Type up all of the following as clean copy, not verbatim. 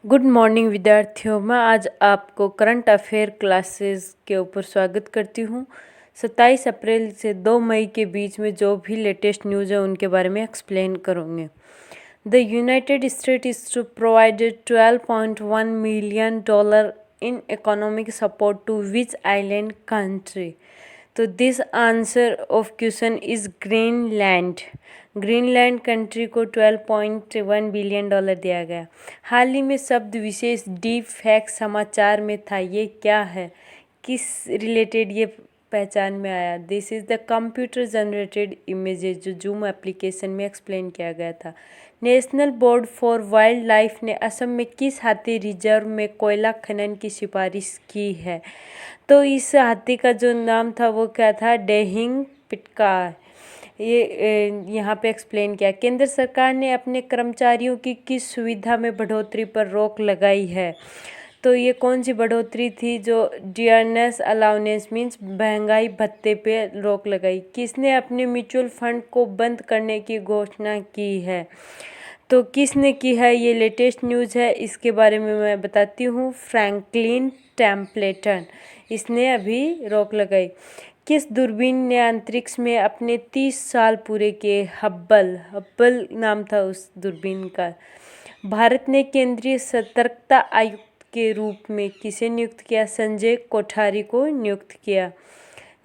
Good morning विद्यार्थियों। मैं आज आपको करंट अफेयर क्लासेस के ऊपर स्वागत करती हूँ। 27 अप्रैल से 2 मई के बीच में जो भी लेटेस्ट न्यूज़ है उनके बारे में एक्सप्लेन करूँगी। The United State is to provided $12.1 million in economic support to which island country? तो this answer of question is Greenland. Greenland country को $12.1 बिलियन दिया गया। हाल ही में शब्द विशेष डीप फैक्ट समाचार में था। ये क्या है, किस रिलेटेड ये पहचान में आया? This is the computer generated images जो जूम एप्लीकेशन में एक्सप्लेन किया गया था। National board for wild life ने असम में किस हाथी रिजर्व में कोयला खनन की सिफारिश की है? तो इस हाथी का जो नाम था वो क्या था? डेहिंग पिटका। ये यहाँ पे एक्सप्लेन किया। केंद्र सरकार ने अपने कर्मचारियों की किस सुविधा में बढ़ोतरी पर रोक लगाई है? तो ये कौन सी बढ़ोतरी थी? जो डियरनेस अलाउंस मीन्स महंगाई भत्ते पे रोक लगाई। किसने अपने म्यूचुअल फंड को बंद करने की घोषणा की है? तो किसने की है? ये लेटेस्ट न्यूज़ है, इसके बारे में मैं बताती हूँ। फ्रैंकलिन टेम्पलेटन, इसने अभी रोक लगाई। किस दूरबीन ने अंतरिक्ष में अपने 30 साल पूरे किए? हब्बल नाम था उस दूरबीन का। भारत ने केंद्रीय सतर्कता आयुक्त के रूप में किसे नियुक्त किया? संजय कोठारी को नियुक्त किया।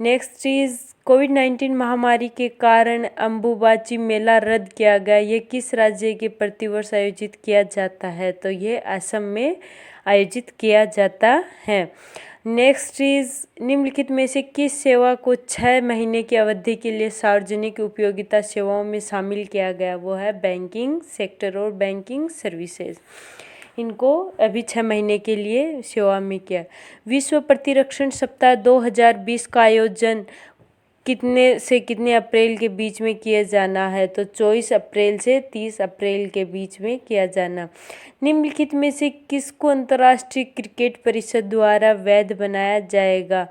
नेक्स्ट इज कोविड-19 महामारी के कारण अंबुबाची मेला रद्द किया गया। ये किस राज्य के प्रतिवर्ष आयोजित किया जाता है? तो ये असम में आयोजित किया जाता है। नेक्स्ट इज निम्नलिखित में से किस सेवा को 6 महीने की अवधि के लिए सार्वजनिक उपयोगिता सेवाओं में शामिल किया गया? वो है बैंकिंग सेक्टर और बैंकिंग सर्विसेज। इनको अभी 6 महीने के लिए सेवा में किया। विश्व प्रतिरक्षण सप्ताह 2020 का आयोजन कितने से कितने अप्रैल के बीच में किया जाना है? तो 24 अप्रैल से 30 अप्रैल के बीच में किया जाना। निम्नलिखित में से किसको अंतर्राष्ट्रीय क्रिकेट परिषद द्वारा वैध बनाया जाएगा?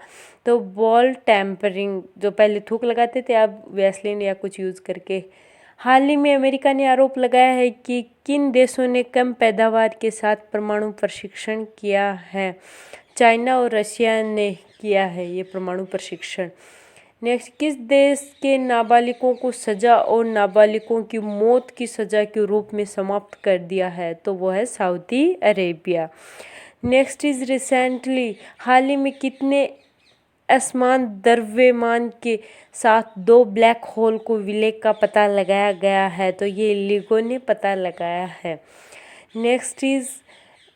तो बॉल टैम्परिंग, जो पहले थूक लगाते थे अब वैसलीन या कुछ यूज़ करके। हाल ही में अमेरिका ने आरोप लगाया है कि किन देशों ने कम पैदावार के साथ परमाणु प्रशिक्षण किया है? चाइना और रशिया ने किया है ये परमाणु प्रशिक्षण। नेक्स्ट, किस देश के नाबालिगों को सजा और नाबालिगों की मौत की सजा के रूप में समाप्त कर दिया है? तो वो है Saudi Arabia. Next is recently, हाल ही में कितने असमान द्रव्यमान के साथ 2 ब्लैक होल को विलय का पता लगाया गया है? तो ये लिगो ने पता लगाया है। नेक्स्ट इज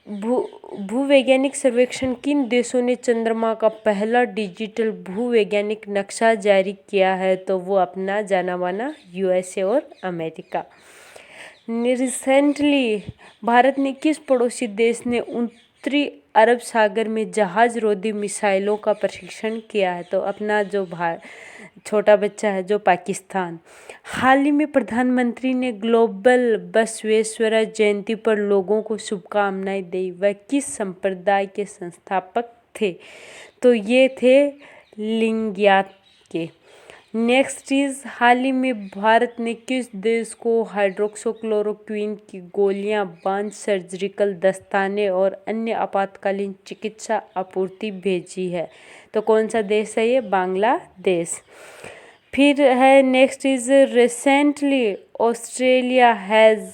भूवैज्ञानिक सर्वेक्षण, किन देशों ने चंद्रमा का पहला डिजिटल भूवैज्ञानिक नक्शा जारी किया है? तो वो अपना जाना माना यूएसए और अमेरिका। रिसेंटली भारत ने किस पड़ोसी देश ने उत्तरी अरब सागर में जहाज रोधी मिसाइलों का प्रशिक्षण किया है? तो अपना जो छोटा बच्चा है जो पाकिस्तान। हाल ही में प्रधानमंत्री ने ग्लोबल बसवेश्वरा जयंती पर लोगों को शुभकामनाएं दी। वह किस संप्रदाय के संस्थापक थे? तो ये थे लिंगायत के। नेक्स्ट इज, हाल ही में भारत ने किस देश को हाइड्रोक्सीक्लोरोक्विन की गोलियां, बांझ सर्जिकल दस्ताने और अन्य आपातकालीन चिकित्सा आपूर्ति भेजी है? तो कौन सा देश है ये? बांग्लादेश। फिर है next is, recently Australia has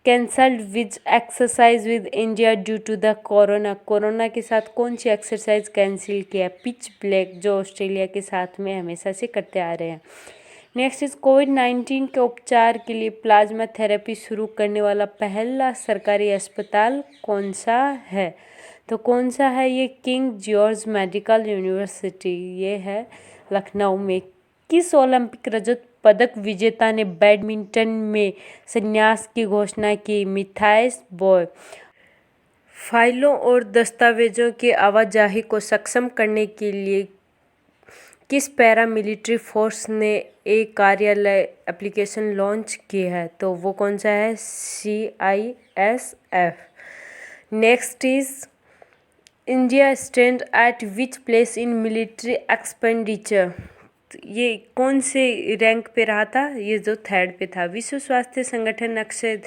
cancelled which exercise with India due to the corona के साथ कौन सी एक्सरसाइज कैंसिल किया? पिच ब्लैक, जो ऑस्ट्रेलिया के साथ में हमेशा से करते आ रहे हैं। नेक्स्ट इज, कोविड-19 के उपचार के लिए प्लाज्मा थेरेपी शुरू करने वाला पहला सरकारी अस्पताल कौन सा है? तो कौन सा है ये? किंग जॉर्ज मेडिकल यूनिवर्सिटी, ये है लखनऊ में। किस ओलंपिक रजत पदक विजेता ने बैडमिंटन में संन्यास की घोषणा की? मिथाइस बॉय। फाइलों और दस्तावेजों की आवाजाही को सक्षम करने के लिए किस पैरामिलिट्री फोर्स ने एक कार्यालय एप्लीकेशन लॉन्च की है? तो वो कौन सा है? CISF। Next is, India stand at which place in military expenditure? ये कौन से रैंक पे रहा था? ये जो 3rd पे था। विश्व स्वास्थ्य संगठन अक्सर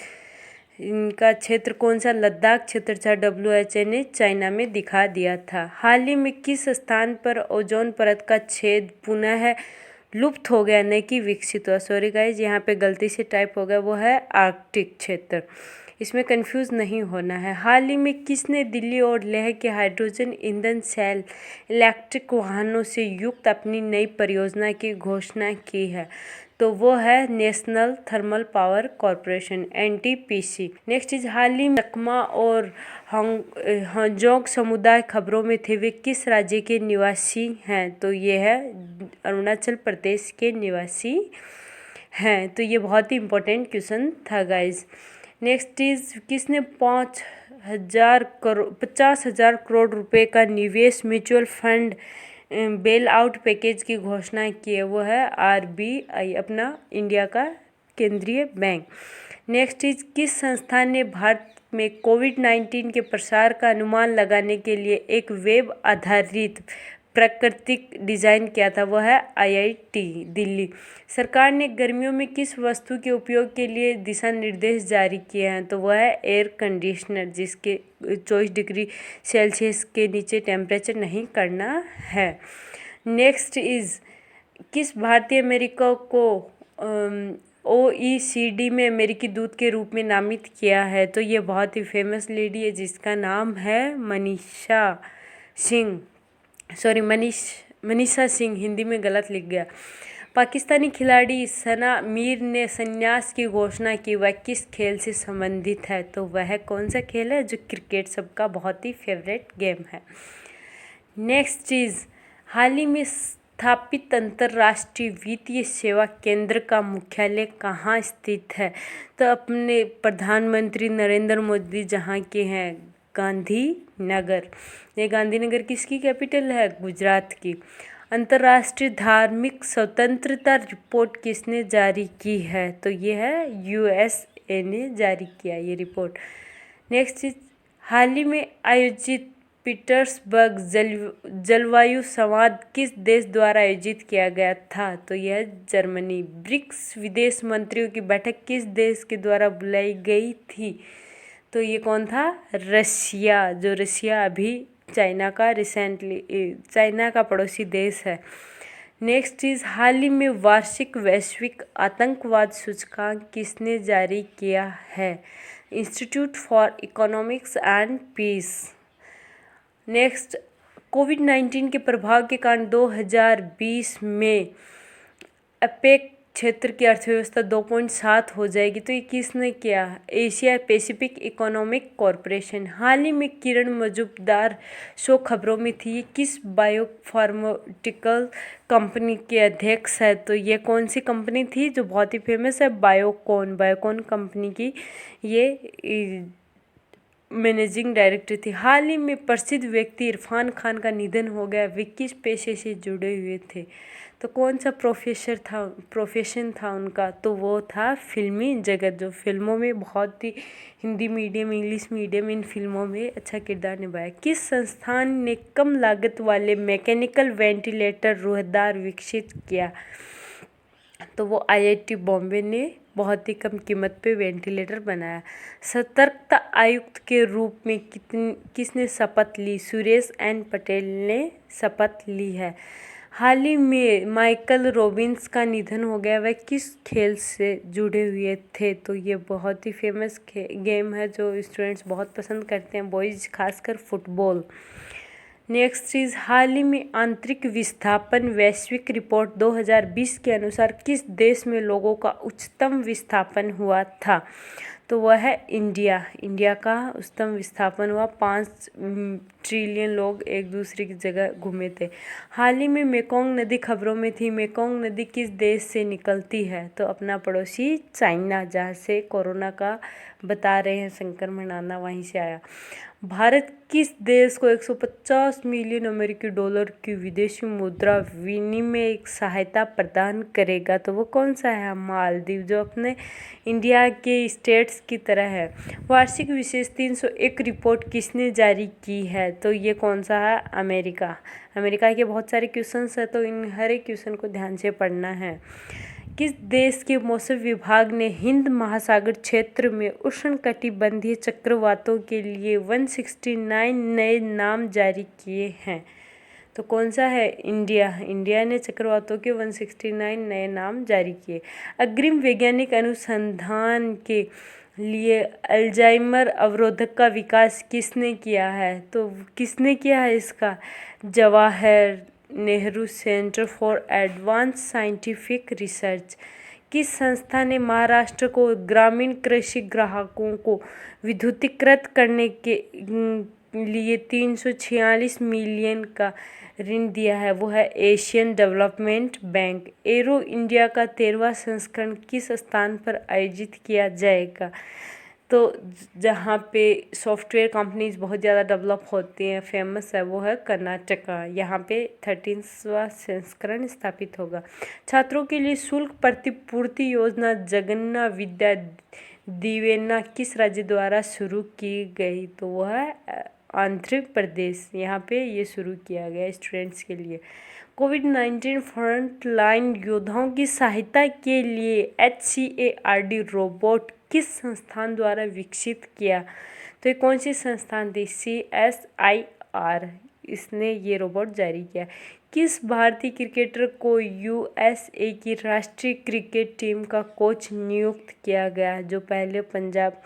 इनका क्षेत्र कौन सा लद्दाख क्षेत्र था, WHO ने चाइना में दिखा दिया था। हाल ही में किस स्थान पर ओजोन परत का छेद पुनः लुप्त हो गया न कि विकसित हुआ? सॉरी गाइज, यहाँ पे गलती से टाइप हो गया, वो है आर्कटिक क्षेत्र। इसमें कंफ्यूज नहीं होना है। हाल ही में किसने दिल्ली और लेह के हाइड्रोजन ईंधन सेल इलेक्ट्रिक वाहनों से युक्त अपनी नई परियोजना की घोषणा की है? तो वो है national thermal power corporation, NTPC। Next is हाल ही में चकमा और हाजोंग समुदाय खबरों में थे, वे किस राज्य के निवासी हैं? तो ये है अरुणाचल प्रदेश के निवासी हैं। तो ये बहुत ही इम्पोर्टेंट क्वेश्चन था गाइज। नेक्स्ट इज किसने 50,000 करोड़ रुपए का निवेश mutual fund bail out package की घोषणा की है? वो है RBI, अपना इंडिया का केंद्रीय बैंक। नेक्स्ट इज किस संस्थान ने भारत में कोविड-19 के प्रसार का अनुमान लगाने के लिए एक वेब आधारित प्राकृतिक डिजाइन किया था? वो है IIT दिल्ली। सरकार ने गर्मियों में किस वस्तु के उपयोग के लिए दिशा निर्देश जारी किए हैं? तो वह है एयर कंडीशनर, जिसके 24 डिग्री सेल्सियस के नीचे टेम्परेचर नहीं करना है। नेक्स्ट इज किस भारतीय अमेरिका को OECD में अमेरिकी दूत के रूप में नामित किया है? तो ये बहुत ही फेमस लेडी है जिसका नाम है मनीषा सिंह, हिंदी में गलत लिख गया। पाकिस्तानी खिलाड़ी सना मीर ने संन्यास की घोषणा की, वह किस खेल से संबंधित है? तो वह कौन सा खेल है? जो क्रिकेट सबका बहुत ही फेवरेट गेम है। नेक्स्ट चीज हाल ही में स्थापित अंतर्राष्ट्रीय वित्तीय सेवा केंद्र का मुख्यालय कहाँ स्थित है? तो अपने प्रधानमंत्री नरेंद्र मोदी जहाँ के हैं, गांधीनगर। ये गांधीनगर किसकी कैपिटल है? गुजरात की। अंतर्राष्ट्रीय धार्मिक स्वतंत्रता रिपोर्ट किसने जारी की है? तो ये है USA ने जारी किया ये रिपोर्ट। नेक्स्ट इज हाल ही में आयोजित पीटर्सबर्ग जलवायु संवाद किस देश द्वारा आयोजित किया गया था? तो यह जर्मनी। ब्रिक्स विदेश मंत्रियों की बैठक किस देश के द्वारा बुलाई गई थी? तो ये कौन था? रशिया। जो रशिया अभी चाइना का पड़ोसी देश है। नेक्स्ट इज हाल ही में वार्षिक वैश्विक आतंकवाद सूचकांक किसने जारी किया है? Institute for economics and peace. Next कोविड-19 के प्रभाव के कारण 2020 में अपेक क्षेत्र की अर्थव्यवस्था 2.7 हो जाएगी। तो ये किसने किया? Asia Pacific economic corporation. हाल ही में किरण मजूमदार शो खबरों में थी, ये किस बायोफार्मास्यूटिकल कंपनी के अध्यक्ष है? तो ये कौन सी कंपनी थी जो बहुत ही फेमस है? बायोकॉन कंपनी की ये मैनेजिंग डायरेक्टर थी। हाल ही में प्रसिद्ध व्यक्ति इरफान खान का निधन हो गया, वे किस पेशे से जुड़े हुए थे? तो कौन सा प्रोफेशन था उनका? तो वो था फिल्मी जगत, जो फिल्मों में बहुत ही हिंदी मीडियम इंग्लिश मीडियम इन फिल्मों में अच्छा किरदार निभाया। किस संस्थान ने कम लागत वाले मैकेनिकल वेंटिलेटर रूहदार विकसित किया? तो वो IIT बॉम्बे ने बहुत ही कम कीमत पे वेंटिलेटर बनाया। सतर्कता आयुक्त के रूप में किसने शपथ ली? सुरेश एन पटेल ने शपथ ली है। हाल ही में माइकल रॉबिन्स का निधन हो गया, वह किस खेल से जुड़े हुए थे? तो ये बहुत ही फेमस गेम है जो स्टूडेंट्स बहुत पसंद करते हैं, बॉयज़ खासकर फुटबॉल। नेक्स्ट चीज़ हाल ही में आंतरिक विस्थापन वैश्विक रिपोर्ट 2020 के अनुसार किस देश में लोगों का उच्चतम विस्थापन हुआ था? तो वह है इंडिया का उच्चतम विस्थापन हुआ। 5 ट्रिलियन लोग एक दूसरे की जगह घूमे थे। हाल ही में मेकोंग नदी खबरों में थी, मेकोंग नदी किस देश से निकलती है? तो अपना पड़ोसी चाइना, जहाँ से कोरोना का बता रहे हैं संक्रमण आना, वहीं से आया। भारत किस देश को 150 मिलियन अमेरिकी डॉलर की विदेशी मुद्रा विनिमय सहायता प्रदान करेगा? तो वो कौन सा है? मालदीव, जो अपने इंडिया के स्टेट्स की तरह है। वार्षिक विशेष 301 रिपोर्ट किसने जारी की है? तो ये कौन सा है? अमेरिका के बहुत सारे क्वेश्चंस हैं, तो इन हर एक क्वेश्चन को ध्यान से पढ़ना है। किस देश के मौसम विभाग ने हिंद महासागर क्षेत्र में उष्णकटिबंधीय चक्रवातों के लिए 169 नए नाम जारी किए हैं? तो कौन सा है? इंडिया ने चक्रवातों के 169 नए नाम जारी किए। अग्रिम वैज्ञानिक अनुसंधान के लिए अल्जाइमर अवरोधक का विकास किसने किया है? तो किसने किया है इसका? Jawahar Nehru centre for advance scientific research. किस संस्था ने महाराष्ट्र को ग्रामीण कृषि ग्राहकों को विद्युतीकृत करने के लिए 346 मिलियन का ऋण दिया है? वो है Asian development bank. Arrow India का 13वां संस्करण किस स्थान पर आयोजित किया जाएगा? तो जहाँ पे सॉफ्टवेयर कंपनीज बहुत ज़्यादा डेवलप होती हैं, फेमस है, वो है कर्नाटका। यहाँ पे 13वां संस्करण स्थापित होगा। छात्रों के लिए शुल्क प्रतिपूर्ति योजना जगन्ना विद्या दिवेना किस राज्य द्वारा शुरू की गई? तो वह है आंध्र प्रदेश। यहाँ पे ये शुरू किया गया स्टूडेंट्स के लिए। कोविड-19 फ्रंट लाइन योद्धाओं की सहायता के लिए HCARD रोबोट किस संस्थान द्वारा विकसित किया? तो ये कौन सी संस्थान थी? CSIR, इसने ये रोबोट जारी किया। किस भारतीय क्रिकेटर को USA की राष्ट्रीय क्रिकेट टीम का कोच नियुक्त किया गया? जो पहले पंजाब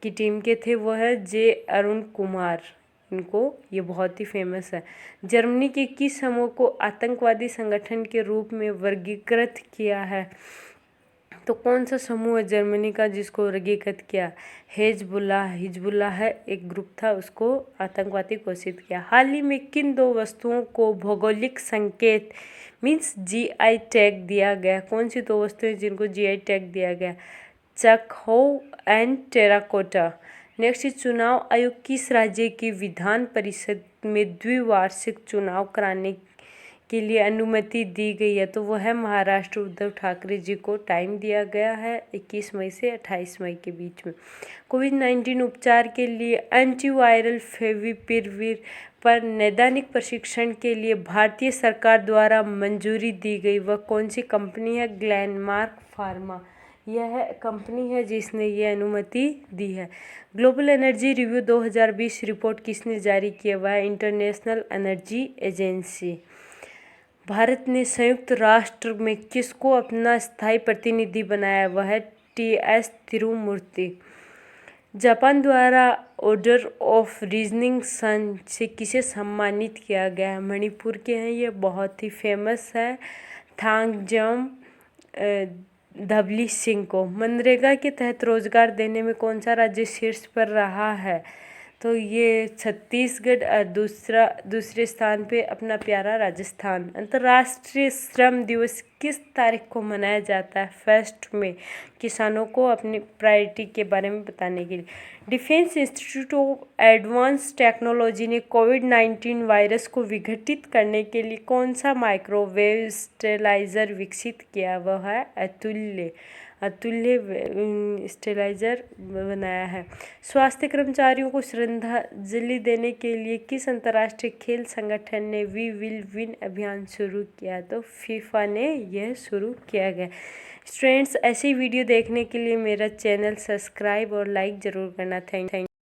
की टीम के थे वो है J अरुण कुमार। इनको ये बहुत ही फेमस है। जर्मनी के किस समूह को आतंकवादी संगठन के रूप में वर्गीकृत किया है? तो कौन सा समूह है जर्मनी का जिसको वर्गीकृत किया? हिजबुल्लाह है एक ग्रुप था, उसको आतंकवादी घोषित किया। हाल ही में किन दो वस्तुओं को भौगोलिक संकेत मीन्स GI टैग दिया गया? कौन सी दो वस्तुएं जिनको GI टैग दिया गया? चकहो एंड टेराकोटा। नेक्स्ट, चुनाव आयोग किस राज्य की विधान परिषद में द्विवार्षिक चुनाव कराने के लिए अनुमति दी गई है? तो वह है महाराष्ट्र। उद्धव ठाकरे जी को टाइम दिया गया है 21 मई से 28 मई के बीच में। कोविड-19 उपचार के लिए एंटीवायरल फेविपिराविर पर नैदानिक प्रशिक्षण के लिए भारतीय सरकार द्वारा मंजूरी दी गई वह कौन सी कंपनी है? ग्लेनमार्क फार्मा यह कंपनी है जिसने ये अनुमति दी है। ग्लोबल एनर्जी रिव्यू 2020 रिपोर्ट किसने जारी किया? वह इंटरनेशनल एनर्जी एजेंसी। भारत ने संयुक्त राष्ट्र में किसको अपना स्थायी प्रतिनिधि बनाया? वह है TS तिरुमूर्ति। जापान द्वारा ऑर्डर ऑफ राइजिंग सन से किसे सम्मानित किया गया है? मणिपुर के हैं ये, बहुत ही फेमस है, थांगजम धबली सिंह को। मनरेगा के तहत रोजगार देने में कौन सा राज्य शीर्ष पर रहा है? तो ये छत्तीसगढ़ और दूसरे स्थान पे अपना प्यारा राजस्थान। अंतर्राष्ट्रीय श्रम दिवस किस तारीख को मनाया जाता है? 1 मई। किसानों को अपनी प्रायोरिटी के बारे में बताने के लिए। Defence institute of advance technology ने कोविड-19 वायरस को विघटित करने के लिए कौन सा माइक्रोवेव स्टेलाइजर विकसित किया? वह है अतुल्य स्टेलाइजर बनाया है। स्वास्थ्य कर्मचारियों को श्रद्धांजलि देने के लिए किस अंतर्राष्ट्रीय खेल संगठन ने वी विल विन अभियान शुरू किया? तो फीफा ने यह शुरू किया गया। स्टूडेंट्स, ऐसी वीडियो देखने के लिए मेरा चैनल सब्सक्राइब और लाइक ज़रूर करना। थैंक